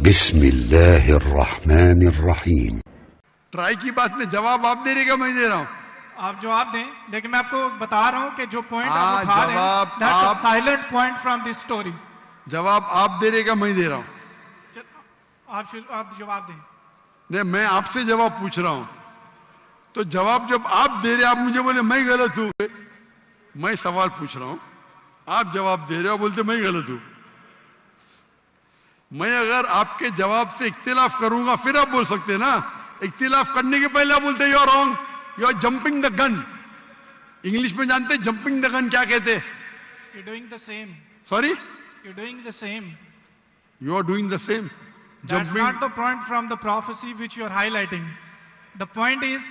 बिस्मिल्लाहिर्रहमानिर्रहीम। ट्राई की बात में जवाब आप दे रहे क्या मैं दे रहा हूं? आप जवाब दें, लेकिन मैं आपको बता रहा हूं कि जो पॉइंट हाँ, आप उठा रहे हैं, जवाब that's a आप- silent point from this story. जवाब आप दे रहे क्या मैं दे रहा हूं? आप जवाब दें। नहीं, मैं आपसे जवाब पूछ रहा हूं, तो जवाब जब आप दे रहे आप मुझे बोले मैं गलत हूं। मैं सवाल पूछ रहा हूं, आप जवाब दे रहे हो, बोलते मैं गलत हूं। मैं अगर आपके जवाब से इख्तिलाफ करूंगा फिर आप बोल सकते हैं ना। इख्तिलाफ करने के पहले आप बोलते you are wrong, you are jumping the gun. English में जानते हैं जंपिंग द गन क्या कहते हैं? You're doing the same. Sorry, You're doing the same. You are doing the same. That's not the point from the prophecy which you are highlighting. The point is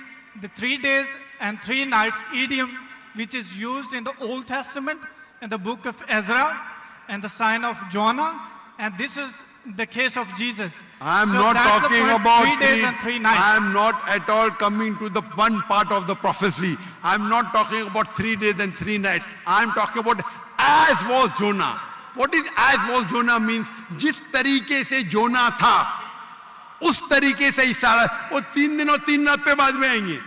the 3 days and 3 nights idiom which is used in the Old Testament, in the book of Ezra and the sign of Jonah, and this is the case of Jesus. I am So not that's the talking point, about 3 days and 3 nights. I am not at all coming to the one part of the prophecy. I am not talking about 3 days and 3 nights. I am talking about as was Jonah. What is as was Jonah means? जिस तरीके से जोना था उस तरीके से ईसा, वो 3 दिन और 3 रात पे बाद में आएंगे।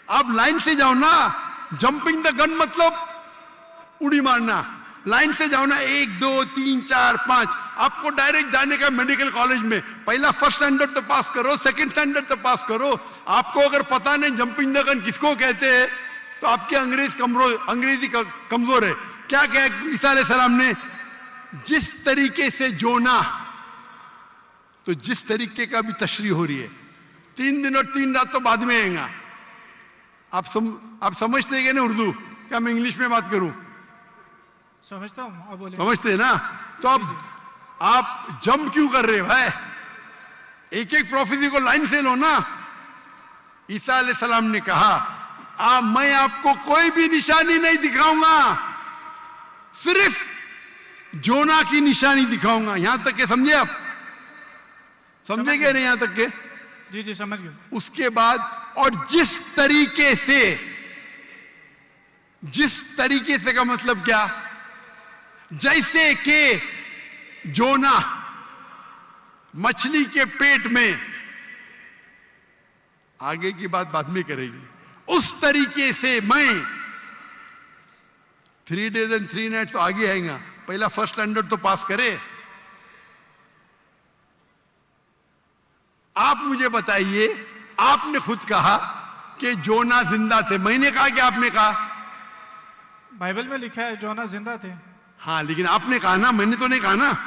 आप लाइन से जाओ ना। जंपिंग द गन मतलब उड़ी मारना। लाइन से जाओ ना, 1 2 3 4 5। आपको डायरेक्ट जाने का मेडिकल कॉलेज में पहला फर्स्ट स्टैंडर्ड तो पास करो, सेकंड स्टैंडर्ड तो पास करो। आपको अगर पता नहीं जंपिंग द गन किसको कहते हैं तो आपकी अंग्रेजी कमजोर है। क्या कहा ईसा अलैहिस्सलाम ने? जिस तरीके से जोना, तो जिस तरीके का भी तशरीह हो रही है, 3 दिन और 3 रात तो बाद में आएगा। आप समझते हैं ना उर्दू? क्या मैं इंग्लिश में बात करूं? समझता हूं, आप बोले। समझते हैं ना? तो अब आप जंप क्यों कर रहे हो भाई? एक एक प्रोफेसी को लाइन से लो ना। ईसा अलैहिस्सलाम ने कहा मैं आपको कोई भी निशानी नहीं दिखाऊंगा, सिर्फ जोना की निशानी दिखाऊंगा। यहां तक के समझे आप? समझे क्या नहीं यहां तक के? जी जी समझ गए। उसके बाद और जिस तरीके से का मतलब क्या? जैसे कि जोना मछली के पेट में, आगे की बात बाद में करेगी, उस तरीके से मैं 3 days and 3 nights तो आगे आएगा। पहला फर्स्ट स्टैंडर्ड तो पास करे। आप मुझे बताइए, आपने खुद कहा कि जोना जिंदा थे। मैंने कहा कि आपने कहा? बाइबल में लिखा है जोना जिंदा थे। हाँ, लेकिन आपने कहा ना, मैंने तो नहीं कहा ना।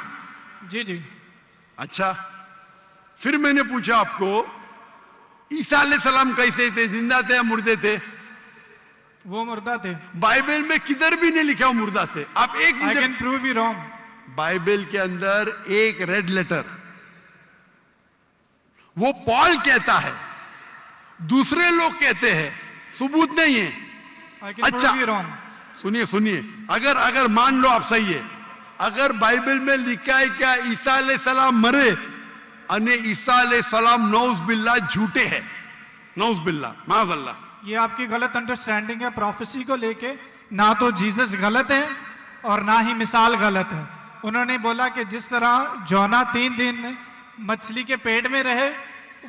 जी जी। अच्छा, फिर मैंने पूछा आपको ईसा अलैहिस्सलाम कैसे थे? जिंदा थे या मुर्दे थे? वो मुर्दा थे। बाइबल में किधर भी नहीं लिखा वो मुर्दा थे। आप एक I can prove you wrong. Bible के अंदर एक रेड लेटर, वो पॉल कहता है, दूसरे लोग कहते हैं, सबूत नहीं है। आई कैन अच्छा, प्रूव यू रॉन्ग। सुनिए, अगर मान लो आप सही है, अगर बाइबल में लिखा है क्या ईसा अलैहिस्सलाम मरे, अने ईसा अलैहिस्सलाम नौज बिल्ला झूठे हैं, नौज बिल्ला माज़अल्लाह। ये आपकी गलत अंडरस्टैंडिंग है प्रोफेसी को लेके। ना तो जीसस गलत है और ना ही मिसाल गलत है। उन्होंने बोला कि जिस तरह जोना 3 दिन मछली के पेट में रहे,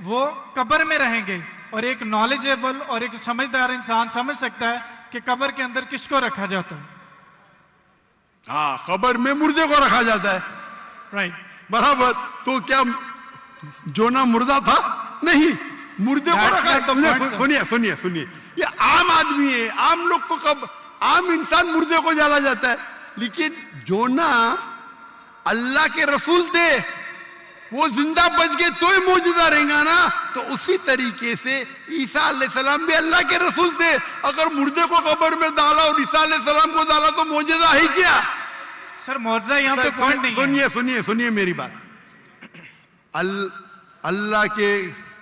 वो कब्र में रहेंगे। और एक नॉलेजेबल और एक समझदार इंसान समझ सकता है कि कब्र के अंदर किसको रखा जाता है। हाँ, कब्र में मुर्दे को रखा जाता है। राइट, बराबर। तो क्या जोना मुर्दा था? नहीं, मुर्दे को रखा। सुनिए, ये आम आदमी है, आम लोग को कब आम इंसान मुर्दे को जाला जाता है, लेकिन जोना अल्लाह के रसूल थे, वो जिंदा बच गए तो ही मौजूदा रहेगा ना। तो उसी तरीके से ईसा अलैहिस्सलाम भी अल्लाह के रसूल थे। अगर मुर्दे को कब्र में डाला और ईसा अलैहिस्सलाम को डाला तो मौजूदा है क्या? सर मौजूदा यहाँ पे पॉइंट नहीं है। सुनिए मेरी बात। अल्लाह के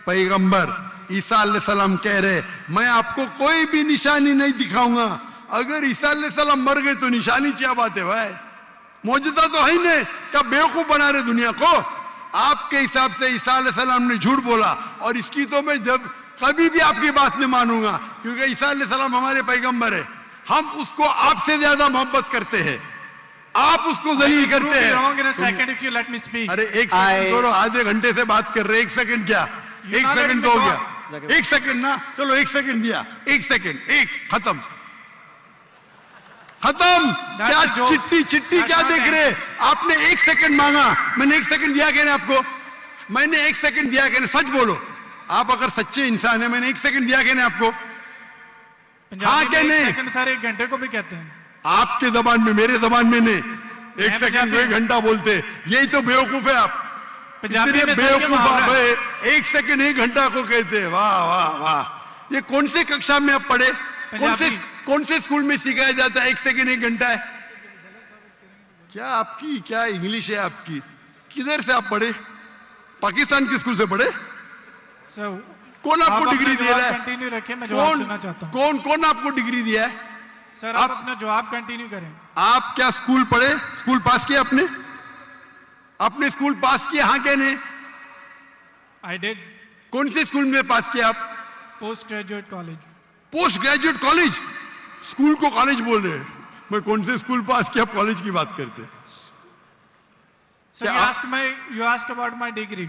पैगंबर ईसा अलैहिस्सलाम कह रहे मैं आपको कोई भी निशानी नहीं दिखाऊंगा। अगर ईसा अलैहिस्सलाम मर गए तो निशानी क्या बात है भाई? मौजूदा तो है ही नहीं। क्या बेवकूफ बना रहे दुनिया को? आपके हिसाब से ईसा अलैहिस्सलाम ने झूठ बोला, और इसकी तो मैं जब कभी भी आपकी बात नहीं मानूंगा, क्योंकि ईसा अलैहिस्सलाम हमारे पैगंबर है। हम उसको आपसे ज्यादा मोहब्बत करते हैं। आप उसको जलील करते हैं। wrong in a second if you let me speak. अरे एक सेकंड छोड़ो, आधे घंटे से बात कर रहे, एक सेकंड क्या, You एक not सेकंड letting तो हो me गया, एक सेकंड ना, चलो एक सेकंड दिया, एक सेकंड, एक खत्म खत्म। That's क्या a joke. चिट्ठी चिट्ठी That's क्या not देख an- रहे? आपने एक सेकंड मांगा, मैंने एक सेकंड दिया क्या आपको? मैंने एक सेकंड दिया क्या? सच बोलो, आप अगर सच्चे इंसान है, मैंने एक सेकंड दिया क्या आपको? हाँ क्या नहीं? सेकंड सर 1 घंटे को भी कहते हैं। आपके जबान में, मेरे जबान में नहीं। एक मैं सेकंड को पंजाबी 1 घंटा बोलते, यही तो बेवकूफ है आप। पंजाबी इतने में सर ये बेवकूफ आप मुहावरा है। है, 1 सेकंड 1 घंटा को कहते हैं। वाह वाह वाह, ये कौन से कक्षा में आप पढ़े? पंजाबी। कौन से स्कूल में सिखाया जाता है 1 सेकंड 1 घंटा है? क्या आपकी क्या इंग्लिश है आपकी? किधर से आप पढ़े? पाकिस्तान के स्कूल से पढ़े? सर कौन आपको आप डिग्री अपना दिया जवाब है? कंटिन्यू रखें, मैं जवाब कौन सुनना चाहता हूं। कौन कौन आपको डिग्री दिया है? सर आप आप- अपना जवाब कंटिन्यू करें। आप क्या स्कूल पढ़े? स्कूल पास किया आपने? आपने स्कूल पास किया? हाँ क्या नहीं? आई डिड कौन से स्कूल में पास किया आप? Post graduate college. Post graduate college? School को कॉलेज बोल रहे हैं। मैं कौन से स्कूल पास किया, कॉलेज की बात करते हैं। सर क्या you ask about my degree.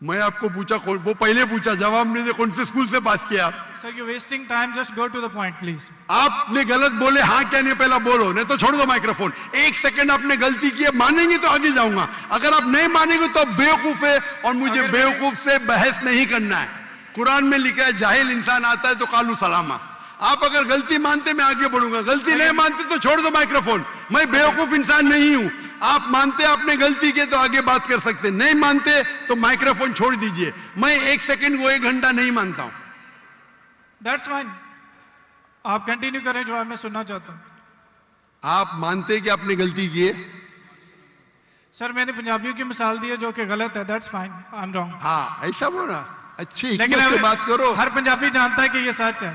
मैं आपको पूछा, वो पहले पूछा, जवाब नहीं दे, कौन से स्कूल से पास किया आप? Sir you wasting time, just go to the point please. आपने गलत बोले, हाँ क्या नहीं पहला बोलो, नहीं तो छोड़ दो माइक्रोफोन। 1 सेकंड आपने गलती की है, मानेंगे तो आगे जाऊंगा, अगर आप नहीं मानेंगे तो आप बेवकूफ है, और मुझे अगर बेवकूफ से बहस नहीं करना है। कुरान में लिखा है, जाहिल इंसान आता है तो कालू सलामा। आप अगर गलती मानते मैं आगे बढ़ूंगा, गलती नहीं मानते तो छोड़ दो माइक्रोफोन। मैं बेवकूफ इंसान नहीं हूं। आप मानते आपने गलती की तो आगे बात कर सकते, नहीं मानते तो माइक्रोफोन छोड़ दीजिए। मैं 1 सेकंड को 1 घंटा नहीं मानता हूं। दैट्स फाइन, आप कंटिन्यू करें, जवाब मैं सुनना चाहता हूं। आप मानते कि आपने गलती की है? सर मैंने पंजाबियों की मिसाल दी है जो कि गलत है, that's fine, I am wrong. हाँ ऐसा बोला, अच्छी लेकिन हिकमत से बात करो। हर पंजाबी जानता है कि ये सच है,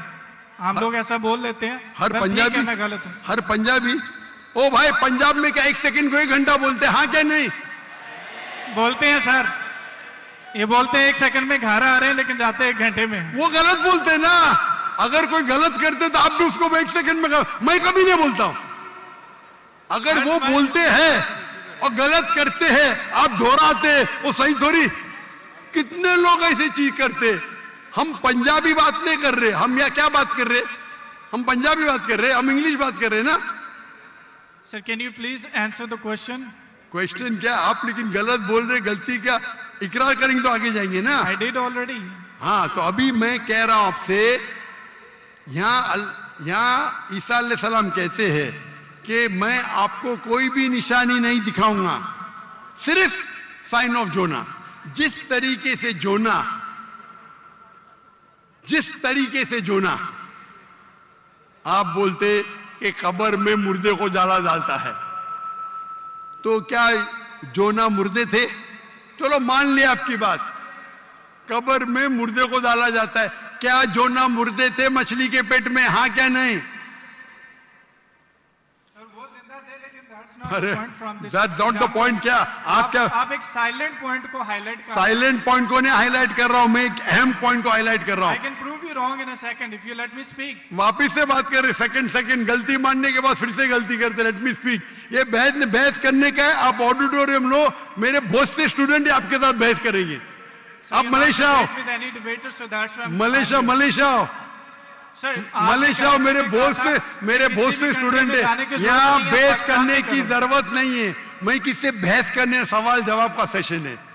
हम लोग ऐसा बोल लेते हैं। हर बस ठीक है, पंजाबी, मैं गलत हूं। हर पंजाबी, ओ भाई पंजाब में क्या 1 सेकंड को 1 घंटा बोलते हैं? हाँ क्या नहीं? बोलते हैं सर, ये बोलते हैं 1 सेकंड में घर आ रहे हैं लेकिन जाते हैं 1 घंटे में। वो गलत बोलते हैं ना। अगर कोई गलत करते तो आप भी उसको 1 सेकंड में मैं कभी नहीं बोलता हूं। अगर वो बोलते हैं और गलत करते हैं, आप दोहराते, वो सही थोड़ी। कितने लोग ऐसी चीज करते? हम पंजाबी बात नहीं कर रहे, हम या क्या बात कर रहे? हम पंजाबी बात कर रहे, हम इंग्लिश बात कर रहे ना। Sir can you please answer the question. Question क्या? आप लेकिन गलत बोल रहे, गलती क्या? इकरार करेंगे तो आगे जाएंगे ना। I did already. हाँ तो अभी मैं कह रहा हूं आपसे, यहां ईसा अलैहिस्सलाम कहते हैं कि मैं आपको कोई भी निशानी नहीं दिखाऊंगा, सिर्फ साइन ऑफ जोना। जिस तरीके से जोना आप बोलते कि कब्र में मुर्दे को जाला डालता है, तो क्या जोना मुर्दे थे? चलो मान लिया आपकी बात, कब्र में मुर्दे को डाला जाता है। क्या जोना मुर्दे थे मछली के पेट में? हाँ क्या नहीं? वो जिंदा थे लेकिन अरे that's that's not the point. क्या आप क्या आप एक साइलेंट पॉइंट को हाईलाइट कर। साइलेंट पॉइंट को नहीं हाईलाइट कर रहा हूं, मैं एक अहम पॉइंट को हाईलाइट कर रहा आई हूं। Can prove you wrong in a second if you let me speak. वापिस से बात कर रहे, सेकंड गलती मानने के बाद फिर से गलती करते, लेट मी स्पीक। ये बहस करने का है, आप ऑडिटोरियम लो, मेरे बहुत से स्टूडेंट आपके साथ बहस करेंगे। आप मलेशिया आओ, मलेशिया आओ, मलेशिया आओ, मेरे बहुत से स्टूडेंट है यहाँ। बहस करने की जरूरत नहीं है, मैं किससे बहस करने, सवाल जवाब का सेशन है।